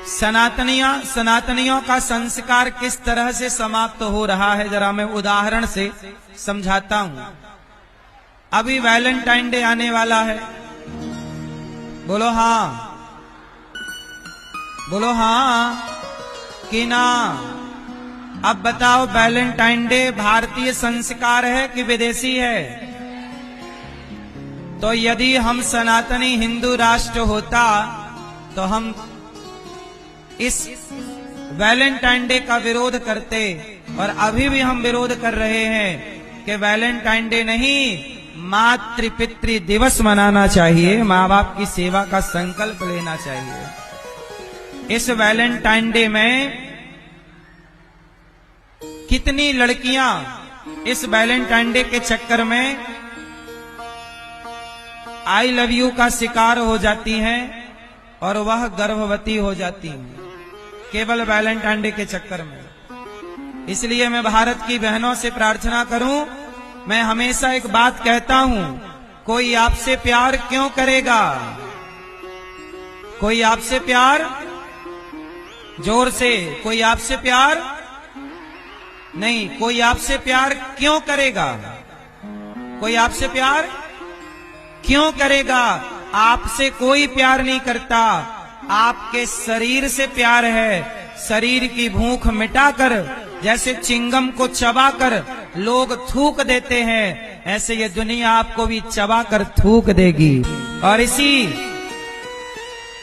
सनातनियों का संस्कार किस तरह से समाप्त हो रहा है, जरा मैं उदाहरण से समझाता हूं। अभी वैलेंटाइन डे आने वाला है, बोलो हाँ, बोलो हाँ कि ना। अब बताओ, वैलेंटाइन डे भारतीय संस्कार है कि विदेशी है? तो यदि हम सनातनी हिंदू राष्ट्र होता तो हम इस वैलेंटाइन डे का विरोध करते, और अभी भी हम विरोध कर रहे हैं कि वैलेंटाइन डे नहीं, मातृ पितृ दिवस मनाना चाहिए, माँ बाप की सेवा का संकल्प लेना चाहिए। इस वैलेंटाइन डे में कितनी लड़कियां इस वैलेंटाइन डे के चक्कर में आई लव यू का शिकार हो जाती हैं और वह गर्भवती हो जाती हैं, केवल वैलेंटाइन डे के चक्कर में। इसलिए मैं भारत की बहनों से प्रार्थना करूं, मैं हमेशा एक बात कहता हूं, कोई आपसे प्यार क्यों करेगा? कोई आपसे प्यार, जोर से, कोई आपसे प्यार नहीं, कोई आपसे प्यार क्यों करेगा? कोई आपसे प्यार क्यों करेगा? आपसे कोई प्यार नहीं करता, आपके शरीर से प्यार है। शरीर की भूख मिटाकर, जैसे चिंगम को चबाकर लोग थूक देते हैं, ऐसे ये दुनिया आपको भी चबाकर थूक देगी। और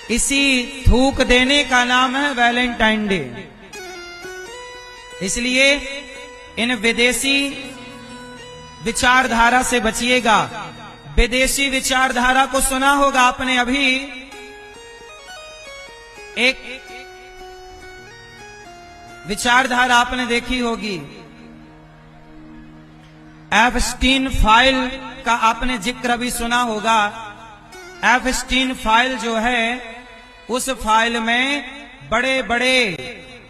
इसी थूक देने का नाम है वैलेंटाइन डे। इसलिए इन विदेशी विचारधारा से बचिएगा। विदेशी विचारधारा को सुना होगा आपने, अभी एक विचारधारा आपने देखी होगी, एप्स्टीन फाइल का आपने जिक्र भी सुना होगा। एप्स्टीन फाइल जो है, उस फाइल में बड़े बड़े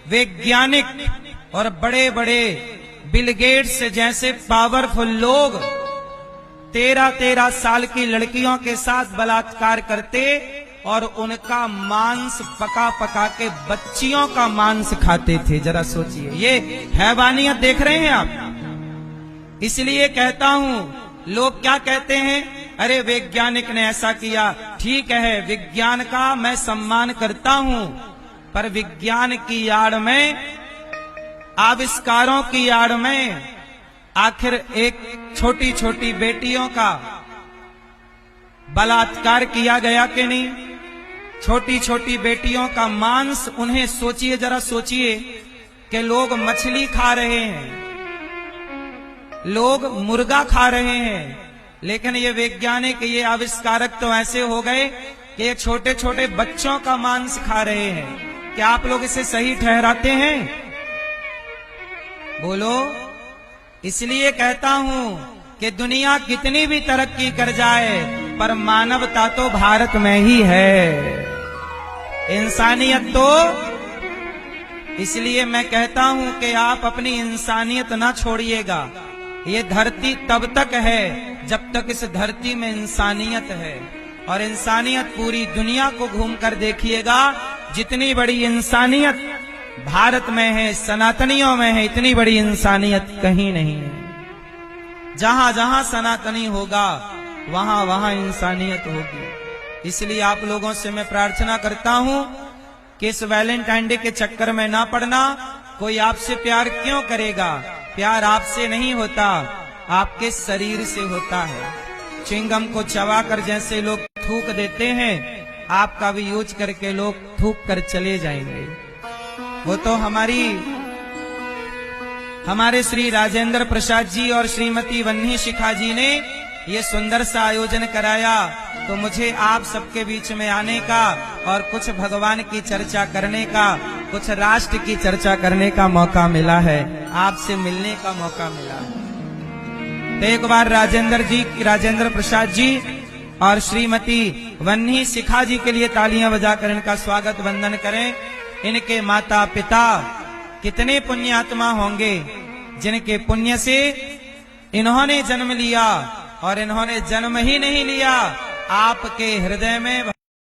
वैज्ञानिक और बड़े बड़े बिल गेट्स जैसे पावरफुल लोग 13-13 साल की लड़कियों के साथ बलात्कार करते और उनका मांस पका पका के बच्चियों का मांस खाते थे। जरा सोचिए, ये हैवानियत देख रहे हैं आप। इसलिए कहता हूं, लोग क्या कहते हैं, अरे वैज्ञानिक ने ऐसा किया। ठीक है, विज्ञान का मैं सम्मान करता हूं, पर विज्ञान की आड़ में, आविष्कारों की आड़ में आखिर एक छोटी छोटी बेटियों का बलात्कार किया गया कि नहीं? छोटी छोटी बेटियों का मांस, उन्हें सोचिए, जरा सोचिए कि लोग मछली खा रहे हैं, लोग मुर्गा खा रहे हैं, लेकिन ये वैज्ञानिक, ये आविष्कारक तो ऐसे हो गए कि ये छोटे छोटे बच्चों का मांस खा रहे हैं। क्या आप लोग इसे सही ठहराते हैं? बोलो। इसलिए कहता हूं कि दुनिया कितनी भी तरक्की कर जाए, पर मानवता तो भारत में ही है, इंसानियत तो। इसलिए मैं कहता हूं कि आप अपनी इंसानियत ना छोड़िएगा। ये धरती तब तक है जब तक इस धरती में इंसानियत है, और इंसानियत पूरी दुनिया को घूमकर देखिएगा, जितनी बड़ी इंसानियत भारत में है, सनातनियों में है, इतनी बड़ी इंसानियत कहीं नहीं है। जहां जहां सनातनी होगा, वहां वहां इंसानियत होगी। इसलिए आप लोगों से मैं प्रार्थना करता हूं कि इस वैलेंटाइन डे के चक्कर में ना पड़ना। कोई आपसे प्यार क्यों करेगा? प्यार आपसे नहीं होता, आपके शरीर से होता है। चिंगम को चबाकर जैसे लोग थूक देते हैं, आपका भी यूज करके लोग थूक कर चले जाएंगे। वो तो हमारे श्री राजेंद्र प्रसाद जी और श्रीमती वन्नी शिखा जी ने ये सुंदर सा आयोजन कराया, तो मुझे आप सबके बीच में आने का और कुछ भगवान की चर्चा करने का, कुछ राष्ट्र की चर्चा करने का मौका मिला है, आपसे मिलने का मौका मिला है। तो एक बार राजेंद्र प्रसाद जी और श्रीमती वन्नी शिखा जी के लिए तालियां बजाकर इनका स्वागत वंदन करें। इनके माता पिता कितने पुण्यात्मा होंगे, जिनके पुण्य से इन्होंने जन्म लिया, और इन्होंने जन्म ही नहीं लिया, आपके हृदय में